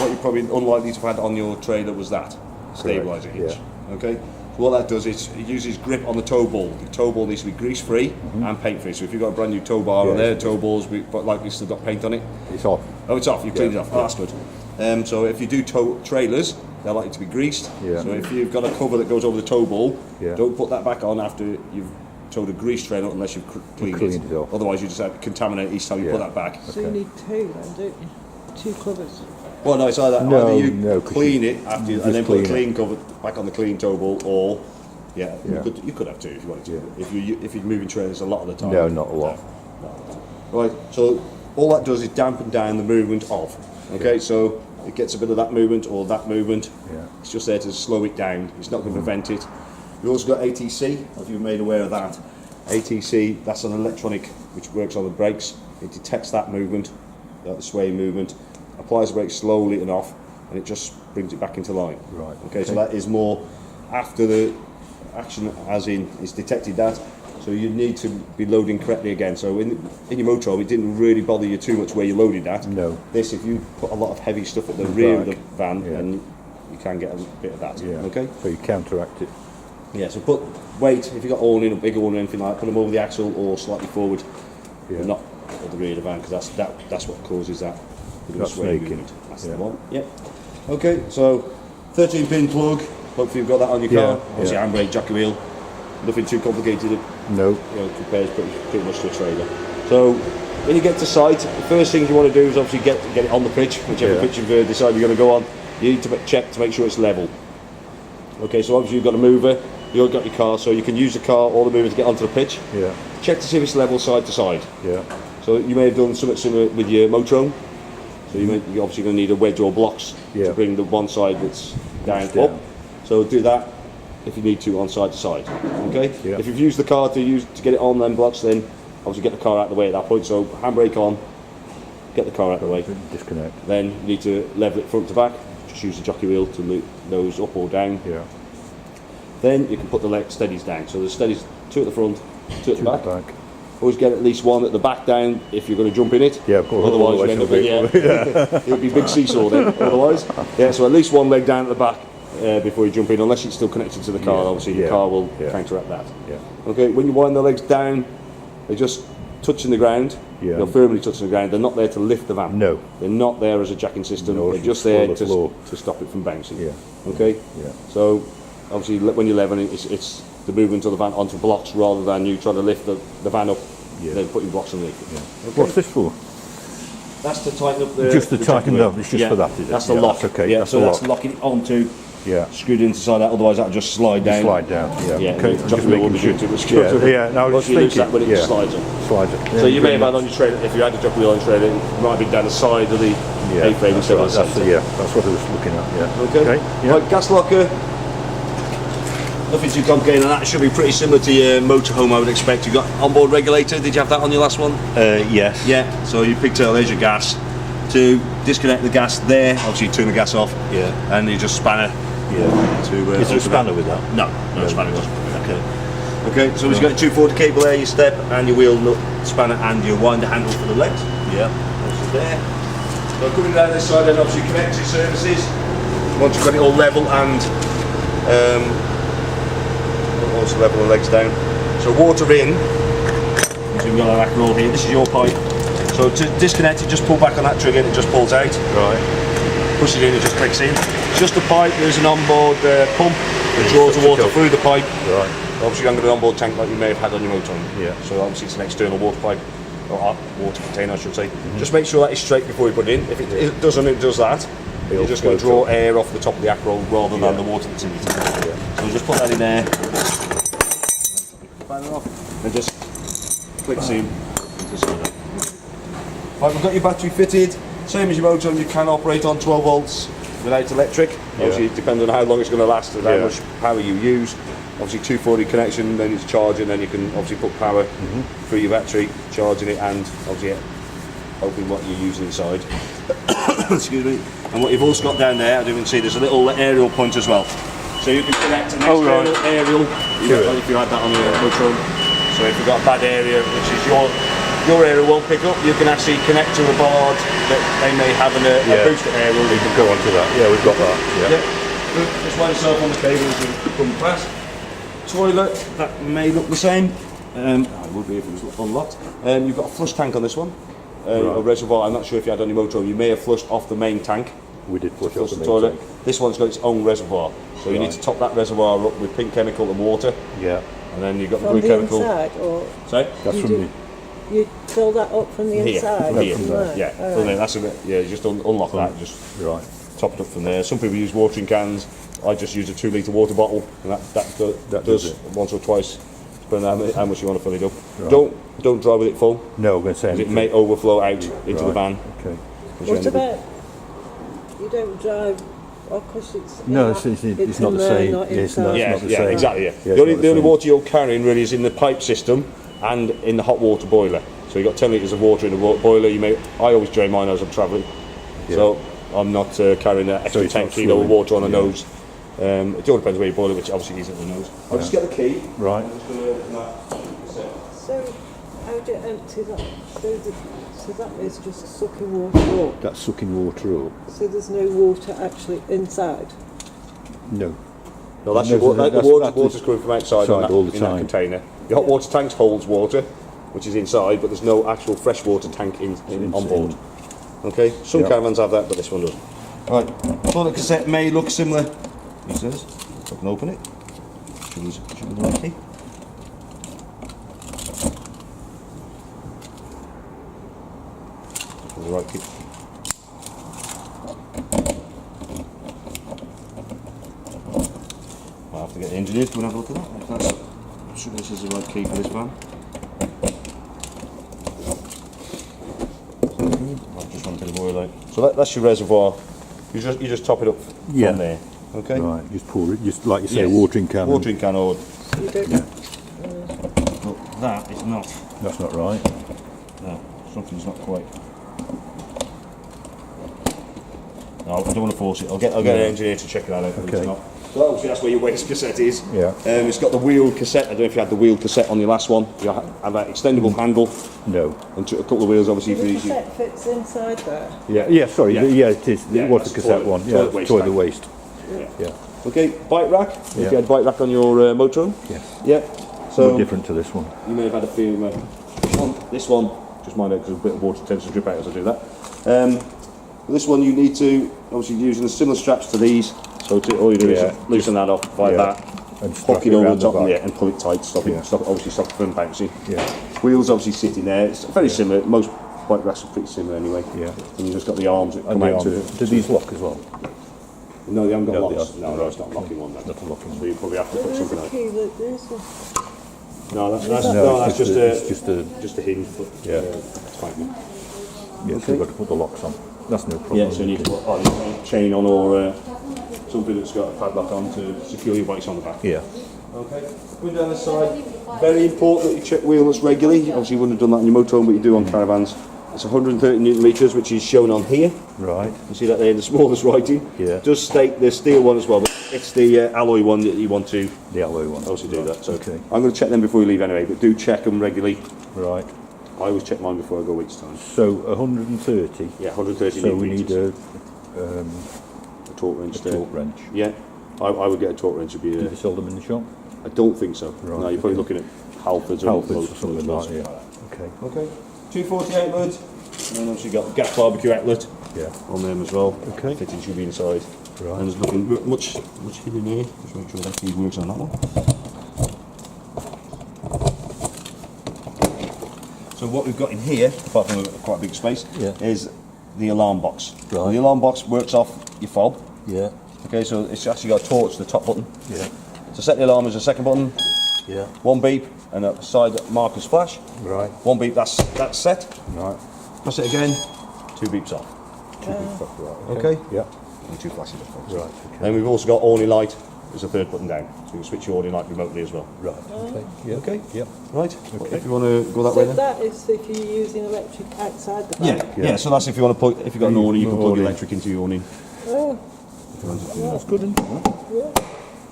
what you probably unlikely to have had on your trailer was that stabiliser hitch. Okay. So what that does is it uses grip on the tow ball. The tow ball needs to be grease free and paint free. So if you've got a brand new tow bar on there, tow balls but likely still got paint on it. It's off. Oh, it's off. You've cleaned it off. Oh, that's good. So if you do tow trailers, they're likely to be greased. So if you've got a cover that goes over the tow ball, don't put that back on after you've towed a grease trailer unless you've cleaned it off. Otherwise, you just have to contaminate each time you put that back. So you need two then, don't you? Two covers. Well, no, it's either you clean it after and then put a clean cover back on the clean tow ball, or you could have two if you wanted to. If you're moving trailers a lot of the time. No, not a lot. Right. So all that does is dampen down the movement of. Okay, so it gets a bit of that movement or that movement. It's just there to slow it down. It's not going to prevent it. You've also got ATC, if you've made aware of that. ATC, that's an electronic which works on the brakes. It detects that movement, the sway movement, applies the brake slowly and off, and it just brings it back into line. Right. Okay, so that is more after the action, as in it's detected that. So you need to be loading correctly again. So in your motorhome, it didn't really bother you too much where you loaded that. No. This, if you put a lot of heavy stuff at the rear of the van, then you can get a bit of that. Okay. So you counteract it. Yeah. So put weight. If you've got awning, a big awning, or anything like that, put them over the axle or slightly forward, but not at the rear of the van, because that's what causes that. That's snaking. That's the one. Yep. Okay. So 13-pin plug. Hopefully you've got that on your car. Obviously handbrake, jockey wheel. Nothing too complicated. No. You know, compares pretty much to a trailer. So when you get to site, the first thing you want to do is obviously get it on the pitch, whichever pitch you've decided you're going to go on. You need to check to make sure it's level. Okay, so obviously you've got a mover, you've got your car, so you can use the car or the mover to get onto the pitch. Check to see if it's level side to side. So you may have done something similar with your motorhome. So you're obviously going to need a wedge or blocks to bring the one side that's down up. So do that if you need to on side to side. Okay. If you've used the car to get it on them blocks, then obviously get the car out of the way at that point. So handbrake on, get the car out of the way. Disconnect. Then you need to level it front to back. Just use the jockey wheel to move those up or down. Then you can put the leg steadies down. So the steadies, two at the front, two at the back. Always get at least one at the back down if you're going to jump in it. Of course. Otherwise you end up it would be big seesaw then. Otherwise, so at least one leg down at the back. Before you jump in, unless it's still connected to the car, obviously the car will counteract that. Okay, when you wind the legs down, they're just touching the ground. They're firmly touching the ground. They're not there to lift the van. No. They're not there as a jacking system. They're just there to stop it from bouncing. Okay. So obviously when you're leveling, it's the movement of the van onto blocks rather than you trying to lift the van up, then putting blocks underneath it. Okay. What's this for? That's to tighten up the. Just to tighten up. It's just for that. Is it? That's the lock. That's okay. So that's locking it onto. Screwed into side that, otherwise that'll just slide down. Slide down, Okay. Just making sure. Now once you lose that, but it slides up. Slides up. So you may have had on your trailer, if you had a jockey wheel on your trailer, it might be down the side of the A-frame instead of the centre. That's what I was looking at, Okay. Right, gas locker. Nothing too complicated on that. It should be pretty similar to your motorhome, I would expect. You've got onboard regulator. Did you have that on your last one? Yes. Yeah. So you pigtail, there's your gas. To disconnect the gas there, obviously you turn the gas off. And you just spanner. Is there a spanner with that? No spanner doesn't. Okay, so we've got a 240 cable there, your step and your wheel nut spanner and your winder handle for the legs. Obviously there. So coming down this side, then obviously connect your surfaces. Once you've got it all level and also level the legs down. So water in. So we've got a rack roll here. This is your pipe. So to disconnect it, just pull back on that trigger and it just pulls out. Push it in, it just clicks in. It's just a pipe, there's an onboard pump that draws the water through the pipe. Obviously you haven't got an onboard tank like you may have had on your motorhome. So obviously it's an external water pipe, or water container I should say. Just make sure that is straight before you put it in. If it doesn't, it does that. You're just going to draw air off the top of the acroll rather than the water that's in it. So just put that in there. And just clicks in. Right, we've got your battery fitted. Same as your motorhome, you can operate on 12 volts without electric. Obviously it depends on how long it's going to last and how much power you use. Obviously 240 connection, then it's charging, then you can obviously put power through your battery, charging it and obviously opening what you're using inside. Excuse me. And what you've also got down there, I didn't even see, there's a little aerial point as well. So you can connect an external aerial, if you had that on your motorhome. So if you've got a bad area, which is your your area won't pick up, you can actually connect to a board that they may have in a booster area. You can go on to that. Yeah, we've got that. Yeah. Good. Just wind yourself on the cable as you come past. Toilet, that may look the same. It would be if it was unlocked. You've got a flush tank on this one. A reservoir. I'm not sure if you had on your motor. You may have flushed off the main tank. We did flush off the main toilet. tank. This one's got its own reservoir, so you need to top that reservoir up with pink chemical and water. Yeah. And then you've got the From blue the chemical. inside, or Sorry? That's You from do- the... you fill that up from the Here, inside? from here. From there? Yeah, Oh, from there, that's a bit. Yeah, you just unlock that, just Right. top it up from there. Some people use watering cans. I just use a 2 litre water bottle, and that does it. once or twice, depending on how much you want to fill it up. Right. Don't drive with it full, No, I'm going to say... because it may overflow out into the van. Okay. What about, you don't drive, of course it's... No, in it's that- not in the there, same. not Yeah, it's inside. not- Yeah, not the yeah, same. exactly. Yeah. Yeah, The it's only not the same. water you're carrying really is in the pipe system and in the hot water boiler. So you've got 10 litres of water in the boiler. I always drain mine as I'm travelling, so I'm not carrying an extra it's 10 not kilo of fluid. water on the Yeah. nose. It all depends where you boil it, which obviously is at the nose. I'll just get the key. Right. I'm just going to open that. So, how do you empty that? So that is just sucking water up. That's sucking water up. So there's no water actually inside? No. No, that's No, your so that's- water's coming from outside on that, all the in that time. container. The hot water tank holds water, which is inside, but there's no actual fresh water tank on board. Okay, some Yeah. caravans have that, but this one doesn't. Right, toilet cassette may look similar. He says, if I can open it. Should be the right key. The right key. I'll have to get the engineers to have a look at that. If that's, I'm sure this is the right key for this van. I've just run to the boiler light. So that's your reservoir. You just top it up Yeah. from there. Okay. Right, just pour it, just like you say, Yes. watering can. Watering can or. You don't... But that is not. That's not right. No, something's not quite. No, I don't want to force it. I'll get an engineer to check it out. If Okay. it's not. So obviously that's where your waste cassette is. Yeah. It's got the wheeled cassette. I don't know if you had the wheeled cassette on your last one. You have that extendable handle No. and a couple of wheels, obviously for The easy. cassette fits inside there? Yeah. Yeah, sorry. Yeah. Yeah, it is. Yeah, It was the that's cassette toilet- one. toilet Yeah, waste toilet tank. waste. Yeah. Okay, bike rack. If Yeah. you had a bike rack on your motorhome. Yes. Yeah. So So different to this one. you may have had a few. This one, just mind it because a bit of water tends to drip out as I do that. This one you need to obviously using the similar straps to these. So all you do Yeah. is loosen that off by Yeah. that, And strap hook it over around the top back. and pull it tight. Stop it. Obviously stop it from bouncing. Yeah. Wheels obviously sit in there. It's very similar. Most bike racks are pretty similar anyway. Yeah. And you just got the arms that And come the out to arm. it. Do these lock as well? No, they haven't got No, they locks. are- No, it's not locking one. Not a locking one. So you probably have to There put is something a out. key that there is one. No, that's it's just just a hinge. But, Yeah. it's fine. yeah. So you've got to put the locks on. That's no problem. Yeah, so you need to put a chain on or something that's got a padlock on to secure your bikes on the back. Yeah. Okay, going down the side. Very important that you check wheelness regularly. Obviously, you wouldn't have done that on your motorhome, but you do on caravans. It's 130 newton meters, which is shown on here. Right. You see that there in the smallest writing. Yeah. Does state the steel one as well, but it's the alloy one that you want to The alloy one. obviously do that. So Okay. I'm going to check them before you leave anyway, but do check them regularly. Right. I always check mine before I go each time. So 130. Yeah, 130 So newton we need meters. a a torque wrench there. torque wrench. Yeah, I would get a torque wrench. Would be. Do you sell them in the shop? I don't think so. Right, No, you're probably okay. looking at Halfords or Halfords or Lowe's something ones. like that. Yeah. Okay. Okay. 240 outlet. And then obviously got gas barbecue outlet Yeah. on them as well. Okay. Fitting should be inside. Right. And there's nothing much hidden here. Just make sure that key works on that one. So what we've got in here, apart from quite a big space, Yeah. is the alarm box. Right. The alarm box works off your fob. Yeah. Okay, so it's actually got a torch, the top button. Yeah. To set the alarm is the second button. Yeah. One beep and a side marker's flash. Right. One beep, that's set. Right. Press it again, two beeps off. Right. Okay. Yeah. And two flashes off. Right. Okay. Then we've also got awning light as a third button down. So you can switch your awning light remotely as well. Right. Okay. Yeah. Okay. Yep. Right. Okay. If you want to go that way So then. that is if you're using electric outside the Yeah, van? yeah. So that's if you want to plug. If you've got an awning, you can plug Awning. electric into your awning. Oh, That's good, isn't it?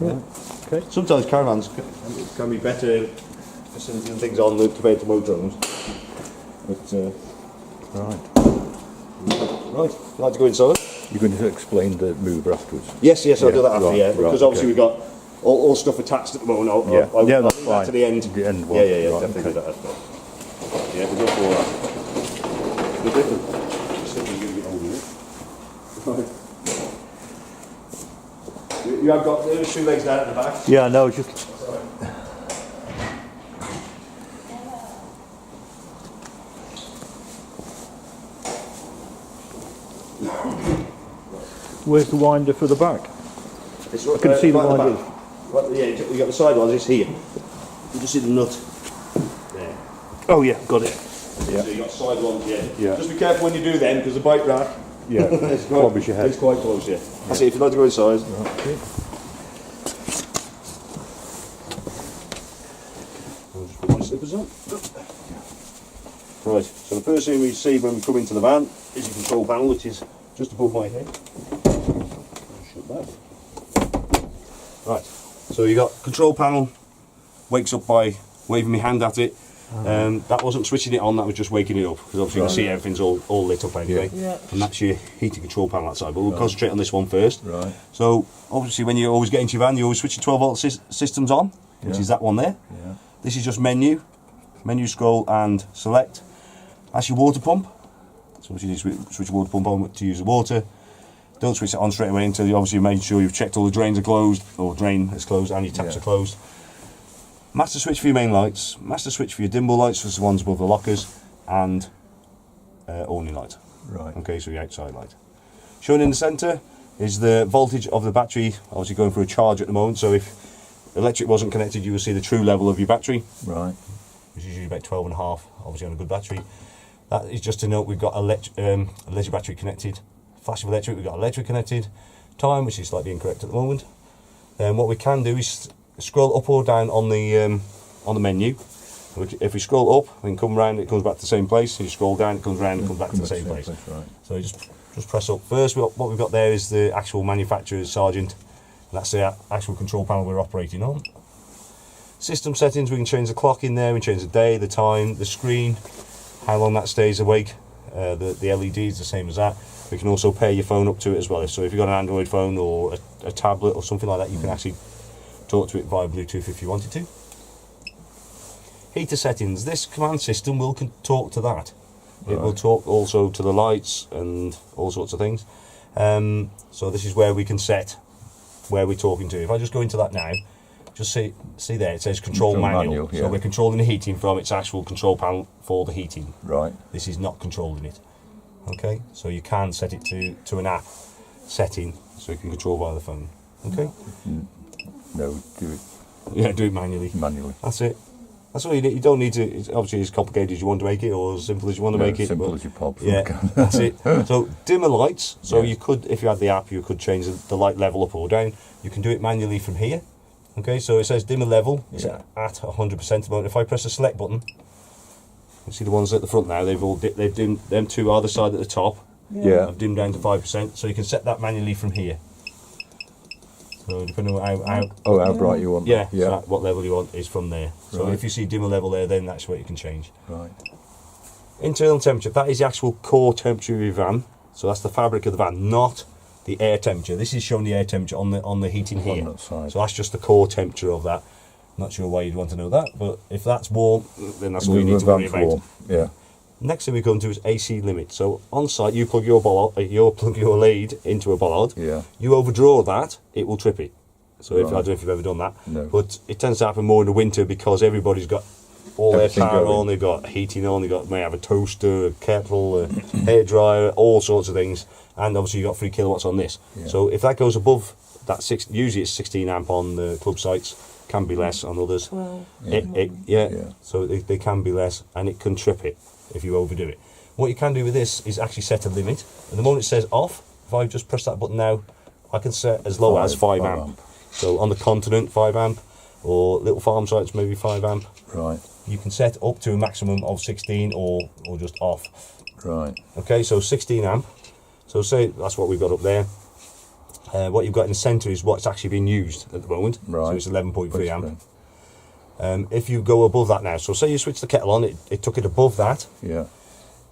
yeah. Okay. Sometimes caravans can be better facilities and things on compared to motorhomes. But, Right. right, like to go inside? You're going to explain the mover afterwards? Yes, I'll do Yeah, that after, right, yeah. right, Because obviously okay. we've got all stuff attached at the moment. I'll Yeah, I'll that's leave that fine. to the end. The end one. Yeah, Right, definitely okay. do that after. Yeah, we'll go for that. The different. Just think we're going to get hold of it. Right. You have got the 2 legs down at the back. Yeah, no, just... Where's the winder for the back? It's, I can see the right at winder. back. Right, yeah, you got the side ones, it's here. You just see the nut. There. Oh yeah, got it. So you got side ones, yeah. Yeah. Just be careful when you do them, because the bike rack Yeah, it's quite, clobbers your head. it's quite close, yeah. That's it, if you'd like to go inside. Okay. I'll just put my slippers on. Right, so the first thing we see when we come into the van is your control panel, which is just above my head. Shut that. Right, so you got control panel, wakes up by waving my hand at it. That wasn't switching it on, that was just waking it up, because obviously you can see everything's all lit up anyway. Yeah. And that's your heating control panel outside, but we'll concentrate on this one first. Right. So obviously when you always get into your van, you always switch your 12 volt systems on, which Yeah. is that one there. Yeah. This is just menu scroll and select. That's your water pump. So you need to switch your water pump on to use the water. Don't switch it on straight away until you obviously made sure you've checked all the drains are closed, or drain is closed and your taps Yeah. are closed. Master switch for your main lights, master switch for your dim bulb lights, for the ones above the lockers, and awning light. Right. Okay, so your outside light. Shown in the centre is the voltage of the battery, obviously going through a charge at the moment, so if electric wasn't connected you will see the true level of your battery, Right. which is usually about 12.5, obviously on a good battery. That is just to note we've got a leisure battery connected, flash of electric, we've got electric connected, time, which is slightly incorrect at the moment. Then what we can do is scroll up or down on the menu. If we scroll up and come round, it comes back to the same place. You scroll down, it comes round and comes back to the same place. Right. So you just press up. First, what we've got there is the actual manufacturer's Sargent. And that's the actual control panel we're operating on. System settings, we can change the clock in there, we can change the day, the time, the screen, how long that stays awake. The LED is the same as that. We can also pair your phone up to it as well. So if you've got an Android phone or a tablet or something like that, you can actually talk to it via Bluetooth if you wanted to. Heater settings, this command system will talk to that. It will talk also to the lights and all sorts of things. So this is where we can set where we're talking to. If I just go into that now, just see there, it says control manual. Yeah. So we're controlling the heating from its actual control panel for the heating. Right. This is not controlling it. Okay, so you can set it to an app setting, so you can control via the phone. Okay. No, do it Yeah, do it manually. manually. That's it. That's all you need. You don't need to. It's obviously as complicated as you want to make it, or as simple as you want to No, make it. simple but as you possibly yeah, can. that's it. So dimmer lights. So Yeah. you could, if you had the app, you could change the light level up or down. You can do it manually from here. Okay, so it says dimmer level. It's Yeah. at 100%. But if I press the select button, you see the ones at the front now. They've dimmed. Them two are the side at the top. Yeah. I've dimmed down to 5%. So you can set that manually from here. So depending on how Oh, how bright you want. yeah, Yeah. so what level you want is from there. So Right. if you see dimmer level there, then that's what you can change. Right. Internal temperature, that is the actual core temperature of your van. So that's the fabric of the van, not the air temperature. This is showing the air temperature on the heating here. that side. So that's just the core temperature of that. Not sure why you'd want to know that, but if that's warm, then that's all you need to worry about. Yeah. Next thing we come to is AC limit. So on site, you plug your lead into a bollard. Yeah. You overdraw that, it will trip it. So if, I Right. don't know if you've ever done that, No. but it tends to happen more in the winter because everybody's got all Everything their power going. on. They've got heating on. May have a toaster, a kettle, a hairdryer, all sorts of things. And obviously you've got 3 kilowatts on this. Yeah. So if that goes above that usually it's 16 amp on the club sites. Can be less on others. Well, Yeah. Yeah. So they can be less, and it can trip it if you overdo it. What you can do with this is actually set a limit. And the moment it says off, if I just press that button now, I can set as low as 5 amp. So on the continent, 5 amp, or little farm sites, maybe 5 amp. Right. You can set up to a maximum of 16 or just off. Right. Okay, so 16 amp. So say that's what we've got up there. What you've got in the centre is what's actually being used at the moment. Right. So it's 11.3 amp. If you go above that now, so say you switch the kettle on, it took it above that. Yeah.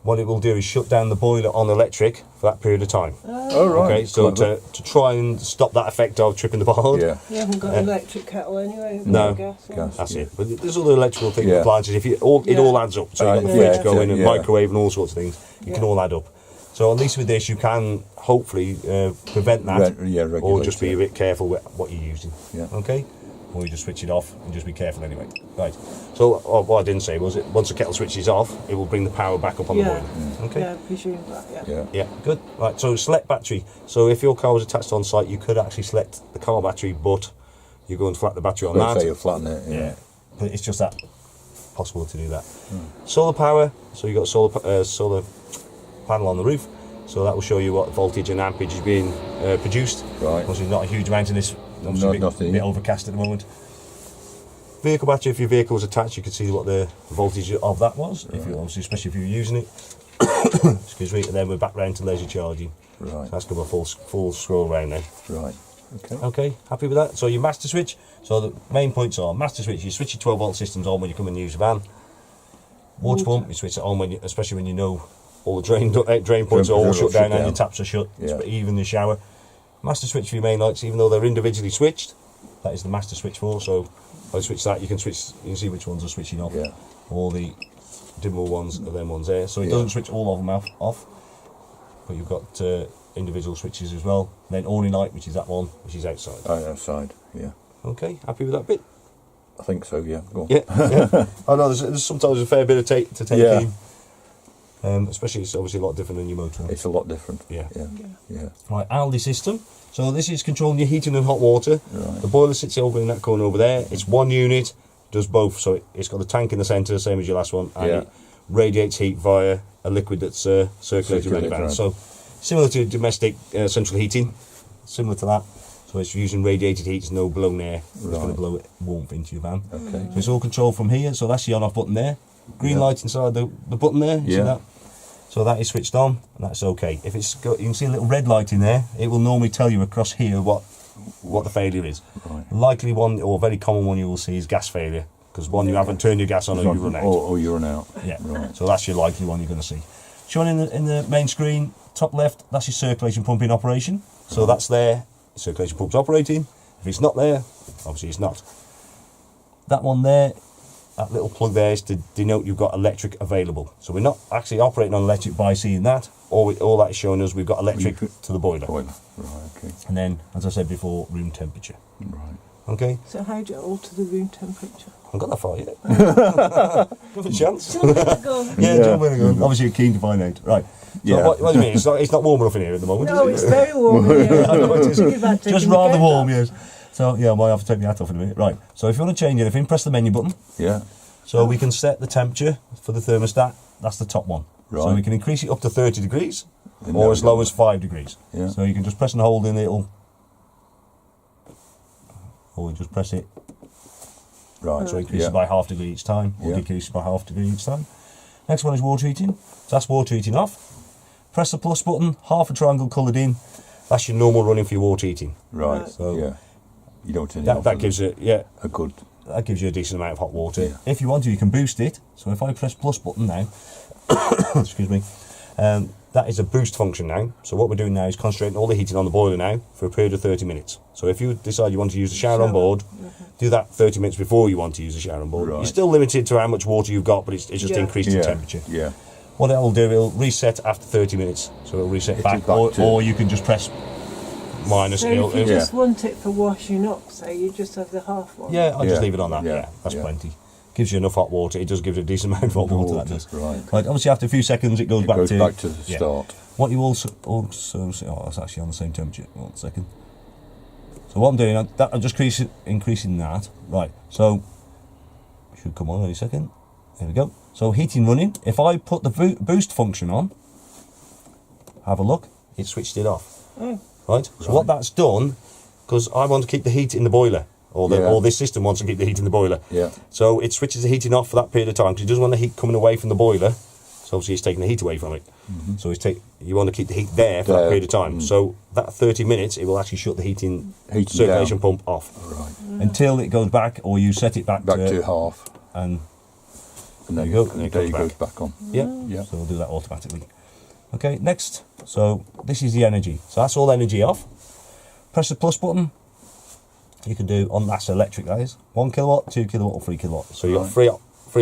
What it will do is shut down the boiler on electric for that period of time. Oh, right. Okay, so Clever. to try and stop that effect of tripping the board. Yeah. You haven't got an electric kettle anyway. you've No. got gas one. Gas. That's Yeah. it. But there's other electrical things, Yeah. appliances. If you it Yeah. all adds up. So you've got the Yeah. fridge going and Yeah. microwave and all sorts of things. It can Yeah. all add up. So at least with this, you can hopefully prevent that, Regulate or just be it. a bit careful with what you're using. Yeah. Okay. Or you just switch it off and just be careful anyway. Right. So what I didn't say was, once the kettle switches off, it will bring the power back up on the Yeah. boiler. Okay. Yeah, I presume that, yeah. Yeah. Yeah, good. Right, so select battery. So if your car was attached on site, you could actually select the car battery, but you're going to flat the battery on Let's that. say you flatten it. Yeah, but it's just that possible to do that. Solar power. So you've got solar panel on the roof. So that will show you what voltage and ampage is being produced. Right. Obviously not a huge amount in this. Obviously nothing. a bit overcast at the moment. Vehicle battery. If your vehicle was attached, you could see what the voltage of that was. If you obviously, especially if you were using it. Excuse me. And then we're back round to leisure charging. Right. So that's got a full scroll round now. Right. Okay. Okay, happy with that? So your master switch. So the main points are master switch. You switch your 12-volt systems on when you come and use the van. Water pump. You switch it on when, especially when you know all the drain points are all shut down and your taps are shut. Yeah. Even the shower. Master switch for your main lights, even though they're individually switched. That is the master switch for. So if I switch that, you can see which ones are switching off. Yeah. All the dimmer ones are them ones there. So it Yeah. doesn't switch all of them off. But you've got individual switches as well. Then awning light, which is that one, which is outside. Outside. Yeah. Okay, happy with that bit? I think so. Yeah. Go on. Yeah, yeah. I know there's sometimes a fair bit of to take Yeah. in. Especially it's obviously a lot different than your motor. It's a lot different. Yeah. Yeah. Yeah. Right, Aldi system. So this is controlling your heating and hot water. Right. The boiler sits over in that corner over there. It's one unit, does both. So it's got the tank in the centre, same as your last one, and Yeah. it radiates heat via a liquid that's circulated around the van. right. So similar to domestic central heating, similar to that. So it's using radiated heat, there's no blown air. It's going to Right. blow warmth into your van. Okay. So it's all controlled from here. So that's the on-off button there. Green Yeah. light inside the button there. You see Yeah. that? So that is switched on, and that's okay. If it's got, you can see a little red light in there. It will normally tell you across here what the failure is. Right. The likely one, or very common one, you will see is gas failure, because one, you haven't turned your gas on, or you run out. Or you run out. Yeah. Right. So that's your likely one you're going to see. Shown in the main screen, top left, that's your circulation pump in operation. So that's there. Circulation pump's operating. If it's not there, obviously it's not. That one there. That little plug there is to denote you've got electric available. So we're not actually operating on electric by seeing that. All that is showing us we've got electric to the boiler. Boiler. Right. Okay. And then, as I said before, room temperature. Right. Okay? So how do you alter the room temperature? I haven't got that far yet. Give it a chance. Go on. Yeah, Yeah. John Winnigan. Obviously you're keen to find out. Right. So Yeah. what do you mean? It's not warm enough in here at the moment, No, is it's it? very warm in here. I know it is. Think about taking Just the rather coat warm, off. yes. So, yeah, I might have to take my hat off in a minute. Right. So if you want to change anything, press the menu button. Yeah. So we can set the temperature for the thermostat. That's the top one. So Right. we can increase it up to 30 degrees And or now as we go low as 5 degrees. Yeah. So you can just press and hold and it'll... Or we just press it. Right. So increase yeah. it by half degree each time, or Yeah. decrease it by half degree each time. Next one is water heating. So that's water heating off. Press the plus button, half a triangle coloured in. That's your normal running for your water heating. Right. So yeah. You don't turn it off. That gives it, yeah, a good. that gives you a decent amount of hot water. Yeah. If you want to, you can boost it. So if I press plus button now, excuse me, that is a boost function now. So what we're doing now is concentrating all the heating on the boiler now for a period of 30 minutes. So if you decide you want to use the shower on board, do that 30 minutes before you want to use the shower on board. Right. You're still limited to how much water you've got, but it's just Yeah. increased in temperature. Yeah. What it'll do, it'll reset after 30 minutes. So it'll reset It back, is back to- or you can just press minus. So if you Yeah. just want it for washing up, say, you just have the half one. Yeah, I'll just Yeah. leave it on that. Yeah. Yeah, that's Yeah. plenty. Gives you enough hot water. It does give you a decent amount of hot water. That does. Right. Right, obviously after a few seconds it goes, It goes back to the yeah. start. What you also see, oh, that's actually on the same temperature. 1 second. So what I'm doing, I'm just increasing that. Right, so should come on any second. There we go. So heating running. If I put the boost function on, have a look. It switched it off. Oh. Right. So what that's done, because I want to keep the heat in the boiler, or Yeah. this system wants to keep the heat in the boiler. Yeah. So it switches the heating off for that period of time because it doesn't want the heat coming away from the boiler. So obviously it's taking the heat away from it. So you want to keep the heat there for that period of time. So that 30 minutes, it will actually shut the heating circulation pump off. Right. Until it goes back, or you set it back to half. And there you go. And it goes back on. Yeah. So we'll do that automatically. Okay, next. So this is the energy. So that's all energy off. Press the plus button. You can do on that's electric, that is 1 kilowatt, 2 kilowatt, or 3 kilowatt. So you've got three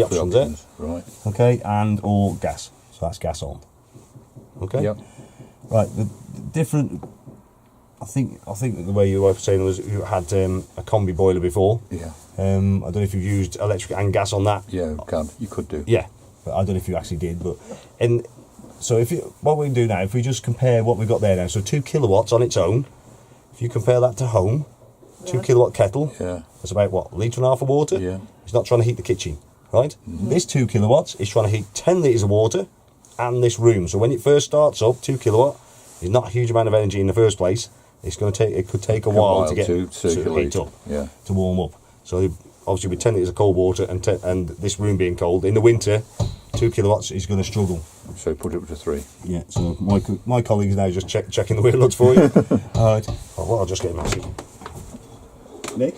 options there. Right. Okay, and or gas. So that's gas on. Okay. Yep. Right. The different. I think the way you were saying was you had a combi boiler before. Yeah. I don't know if you've used electric and gas on that. Yeah, you could do. Yeah, but I don't know if you actually did. But so what we can do now, if we just compare what we've got there now, so 2 kilowatts on its own. If you compare that to home, 2 kilowatt kettle. Yeah. That's about what, 1.5 litres of water. Yeah. It's not trying to heat the kitchen, right? This 2 kilowatts is trying to heat 10 litres of water and this room. So when it first starts up, 2 kilowatt is not a huge amount of energy in the first place. It could take a while to get to heat up, to warm up. So obviously with 10 litres of cold water and this room being cold, in the winter, 2 kilowatts is going to struggle. So put it up to 3. Yeah, so my colleagues now just checking the wheelnuts for you. Alright, I'll just get massive. Nick,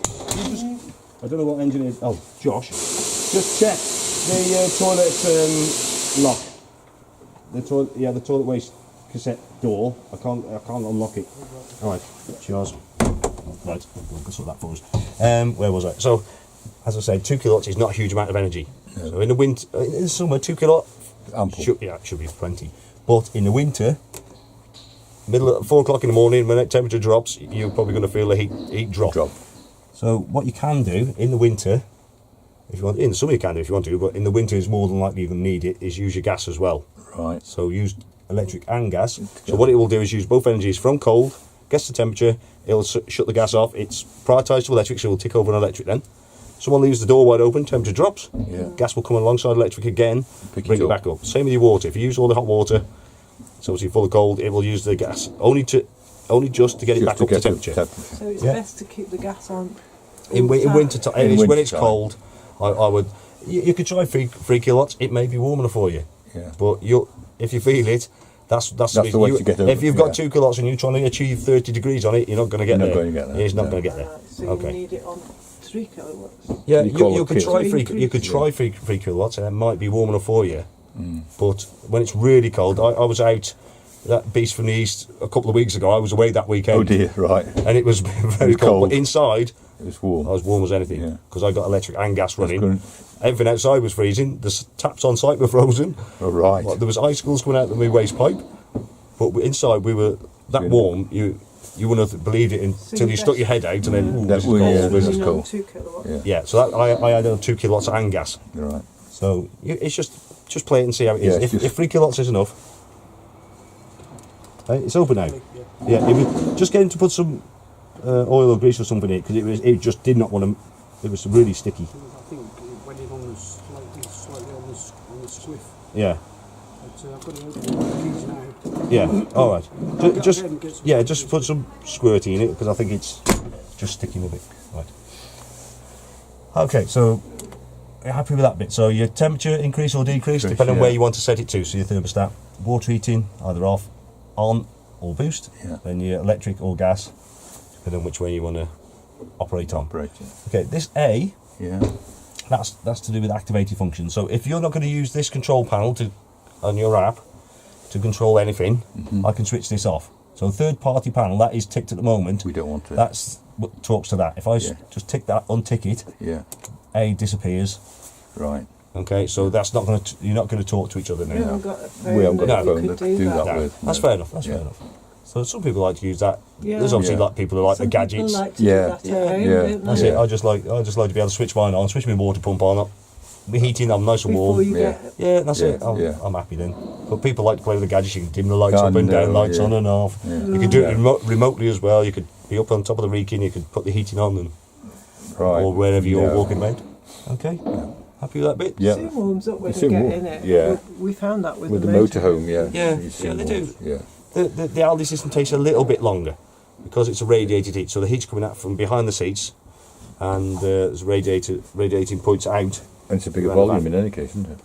I don't know what engine it is. Oh, Josh, just check the toilet lock. The toilet waste cassette door. I can't unlock it. All right, cheers. Right, we'll sort that for us. Where was I? So, as I said, 2 kilowatts is not a huge amount of energy. Yeah. So in the winter, in the summer, 2 kilowatt ample. It should be plenty. But in the winter, middle at 4 o'clock in the morning, when the temperature drops, you're probably going to feel the heat drop. So what you can do in the winter, if you want, in the summer you can do if you want to, but in the winter is more than likely you're going to need it, is use your gas as well. Right. So use electric and gas. So what it will do is use both energies from cold, gets the temperature, it'll shut the gas off. It's prioritised to electric, so it'll tick over on electric then. Someone leaves the door wide open, temperature drops, gas will come alongside electric again, bring it back up. Same with your water. If you use all the hot water, it's obviously full of cold, it will use the gas only just to get it back up to temperature. So it's best to keep the gas on. In winter time, when it's cold, I would. You could try 3 kilowatts. It may be warm enough for you. Yeah. But if you feel it, that's the way to get over. If you've got 2 kilowatts and you're trying to achieve 30 degrees on it, you're not going to get there. It's not going to get there. So you need it on 3 kilowatts. Yeah, you could try 3 kilowatts, and it might be warm enough for you. But when it's really cold, I was out. That beast from the east a couple of weeks ago. I was away that weekend. Oh dear, right. And it was very cold. But inside, it was warm. I was warm as anything because I got electric and gas running. Everything outside was freezing. The taps on site were frozen. Oh, right. There was icicles coming out of my waste pipe. But inside we were that warm. You wouldn't have believed it until you stuck your head out and then this is cold. This is cold. 2 kilowatts. Yeah. So that I had 2 kilowatts and gas. Right. So it's just play it and see how it is. If 3 kilowatts is enough. It's open now. Yeah, if you just get him to put some oil or grease or something in it because it just did not want to. It was really sticky. I think it went in on the slightly on the swift. Yeah. But I've got it open with the keys now. Yeah. All right. Just put some squirty in it because I think it's just sticking a bit. Right. Okay, so you're happy with that bit. So your temperature increase or decrease depending on where you want to set it to. So your thermostat, water heating either off, on or boost. Yeah. Then your electric or gas, depending on which way you want to operate on. Okay, this A. Yeah. That's to do with activated function. So if you're not going to use this control panel on your app to control anything, I can switch this off. So third-party panel that is ticked at the moment. We don't want to. That's what talks to that. If I just tick that, untick it, A disappears. Right. Okay, so that's not going to. You're not going to talk to each other now. We haven't got a phone, we haven't got a phone that to do that No, with. that's fair enough. That's fair enough. So some people like to use that. Yeah. There's obviously Yeah. like people who like the gadgets. People like to do that at home, don't That's they? it. I just like to be able to switch mine on, switch my water pump on, my heating on, nice and warm. Before you get Yeah, that's it. I'm happy then. But people like to play with the gadgets. You can dim the lights up and down, lights on and off. You can do it remotely as well. You could be up on top of the Wrekin. You could put the heating on and or wherever you're walking around. Okay. Happy with that bit? Yeah. It soon warms up when It you soon get warm- in it. yeah. We found that with the the motorhome, Yeah, You see they more. do. Yeah. The Aldi system takes a little bit longer because it's a radiated heat. So the heat's coming out from behind the seats and there's radiating points out. And it's a bigger Around the volume back. in any case, isn't it?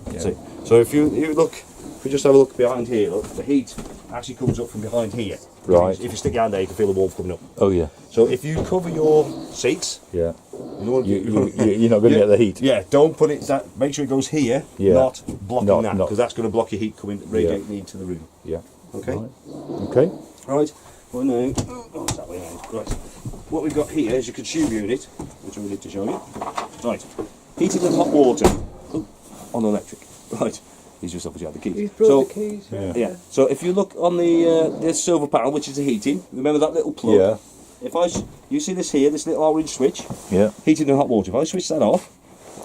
That's it. So if you look, if we just have a look behind here, look, the heat actually comes up from behind here. Right. If you stick your hand there, you can feel the warmth coming up. Oh yeah. So if you cover your seats, Yeah. you don't want You're not going to get the heat. Yeah, don't put it. Make sure it goes here, Yeah. not blocking Not- that, not- because that's going to block your heat coming radiating into the room. Yeah. Okay. Right. Okay. Right. Well, now, oh, it's that way around. Right. What we've got here is your consume unit, which I need to show you. Right. Heated and hot water on electric. Right. He's just obviously had the keys. He's brought the keys. Yeah. So if you look on the silver panel, which is the heating, remember that little plug? Yeah. If you see this here, this little orange switch, Yeah. heated and hot water. If I switch that off,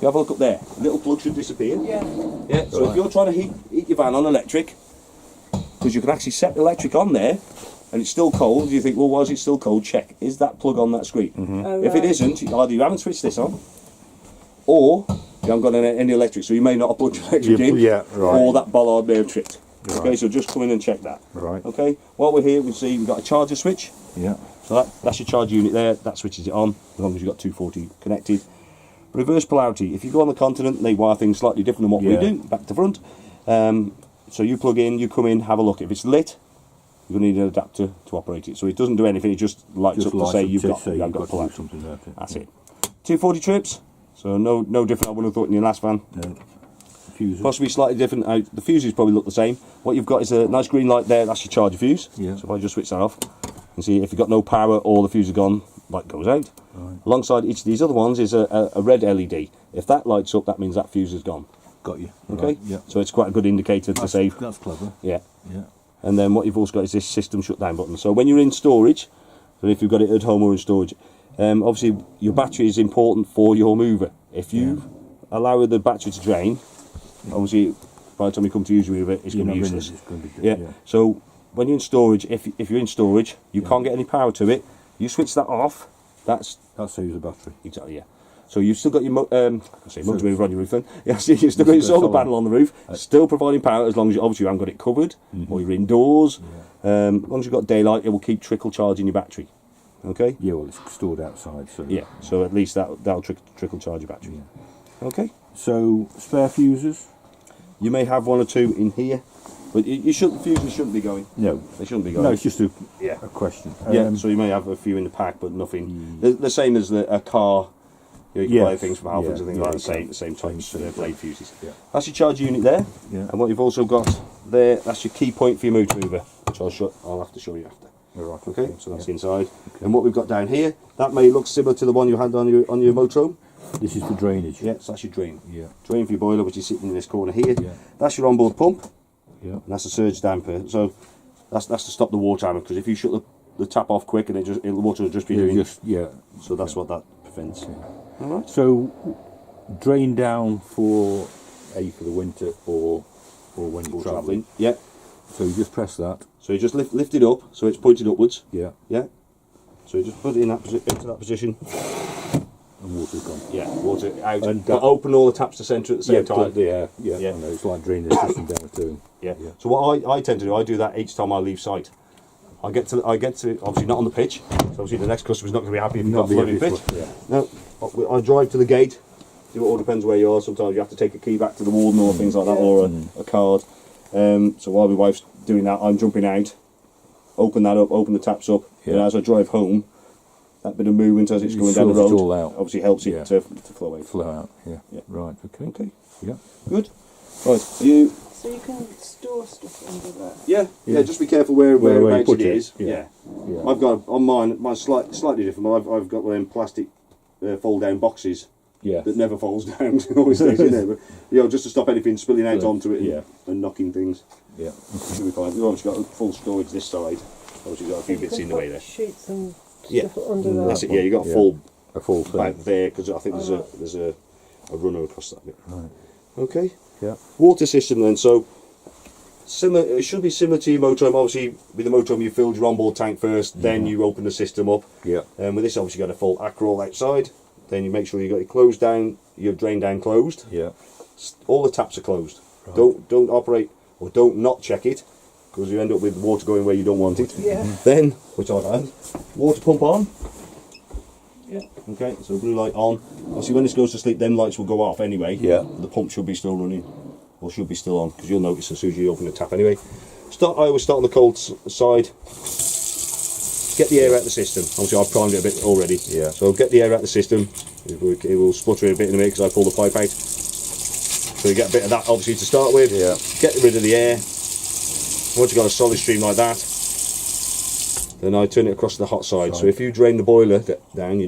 you have a look up there. The little plug should disappear. Yeah. Yeah. So if you're trying to heat your van on electric, because you can actually set the electric on there, and it's still cold, you think, well, why is it still cold? Check. Is that plug on that screen? Oh, If it right. isn't, either you haven't switched this on, or you haven't got any electric, so you may not have plugged your electric in, Yeah, right. or that bollard may have tripped. Okay, Right. so just come in and check that. Right. Okay, while we're here, we see we've got a charger switch. Yeah. So that's your charge unit there, that switches it on, as long as you've got 240 connected. Reverse polarity, if you go on the continent, they wire things slightly different than what we Yeah. do, back to front. So you plug in, you come in, have a look. If it's lit, you're going to need an adapter to operate it. So it doesn't do anything, it just lights Just up to lights say up you've to got, say you've you've got got to do polarity. something about it. That's it. 240 trips, so no different I wouldn't have thought in your last van. No. Fuses. Possibly slightly different. The fuses probably look the same. What you've got is a nice green light there, that's your charger fuse. Yeah. So if I just switch that off, and see if you've got no power or the fuse is gone, light goes out. Right. Alongside each of these other ones is a red LED. If that lights up, that means that fuse is gone. Got you. Okay? Right. Yeah. So it's quite a good indicator to say, That's clever. yeah. Yeah. And then what you've also got is this system shutdown button. So when you're in storage, so if you've got it at home or in storage, obviously your battery is important for your mover. If you allow the battery to drain, obviously by the time you come to use your mover, it's going to be useless. It's going to be Yeah. So when you're in storage, if you're in storage, you can't get any power to it. You switch that off. That saves the battery. Exactly, yeah. So you've still got your motor mover on your roof then. Yeah, so you've still got your solar panel on the roof, still providing power as long as you obviously haven't got it covered, or you're indoors. As long as you've got daylight, it will keep trickle charging your battery. Okay? Yeah, well, it's stored outside, so. Yeah, so at least that'll trickle charge your battery. Okay? So, spare fuses? You may have one or two in here, but the fuses shouldn't be going. No. They shouldn't be going. No, it's just a Yeah. question. Yeah, so you may have a few in the pack, but nothing. The same as a car. You can Yes, buy things from Halfords and things yeah, like yeah, that, the same types of blade fuses. Yeah. That's your charge unit there, Yeah. and what you've also got there, that's your key point for your motor mover, which I'll have to show you after. All right, Okay, so that's inside. And what we've got down here, that may look similar to the one you had on your motorhome. This is for drainage. Yeah, so that's your drain. Yeah. Drain for your boiler, which is sitting in this corner here. Yeah. That's your onboard pump, Yeah. and that's a surge damper. So that's to stop the water hammer, because if you shut the tap off quick, and the water will just be doing. Yeah. So that's what that prevents. All right. So, drain down for the winter or when you're travelling. Yeah. So you just press that. So you just lift it up, so it's pointed upwards. Yeah. Yeah. So you just put it in into that position. And water's gone. Yeah. Water out. And Now open all the taps to centre at the same time. Yeah. Yeah. I know, it's like draining the system down the tube. Yeah. Yeah. So what I tend to do, I do that each time I leave site. I get to obviously not on the pitch. So obviously the next customer's not going to be happy if you've got a floating pitch. Yeah. No. I drive to the gate. It all depends where you are. Sometimes you have to take a key back to the warden or things like that, or a card. So while my wife's doing that, I'm jumping out, open that up, open the taps up, and as I drive home, that bit of movement as it's It going down the fills it road all out. obviously helps it Yeah. to flow out. Flow out. Yeah. Yeah. Right. Okay. Okay, Yeah. good. Right, you. So you can store stuff under that. Yeah. Just be careful where you it put it. is. Yeah. Yeah. I've got on mine's slightly different. I've got one of them plastic fold down boxes Yeah. that never folds down. It always stays in there. But just to stop anything spilling out onto it Yeah. and knocking things. Yeah. Should be fine. We've obviously got full storage this side. Obviously got a few bits in the way there. Sheets and Yeah. stuff under that. That's it. Yeah, you got a Yeah. full A full thing. back there because I think there's a runner across that bit. Right. Okay. Yeah. Water system then. So similar. It should be similar to your motorhome. Obviously, with the motorhome you filled your onboard tank first, then you open the system up. Yeah. And with this, obviously, you got a full Acrol outside. Then you make sure you got your closed down, your drain down closed. Yeah. All the taps are closed. Don't operate or don't not check it, because you end up with water going where you don't want it. Yeah. Then, which I've had, water pump on. Okay, so blue light on. Obviously when this goes to sleep, them lights will go off anyway. Yeah. The pump should be still running, or should be still on, because you'll notice as soon as you open the tap anyway. I always start on the cold side. Get the air out the system. Obviously I've primed it a bit already. Yeah. So get the air out the system. It will sputter a bit in a minute because I pull the pipe out. So you get a bit of that obviously to start with. Yeah. Get rid of the air. Once you've got a solid stream like that, then I turn it across to the hot side. So if you drain the boiler down, you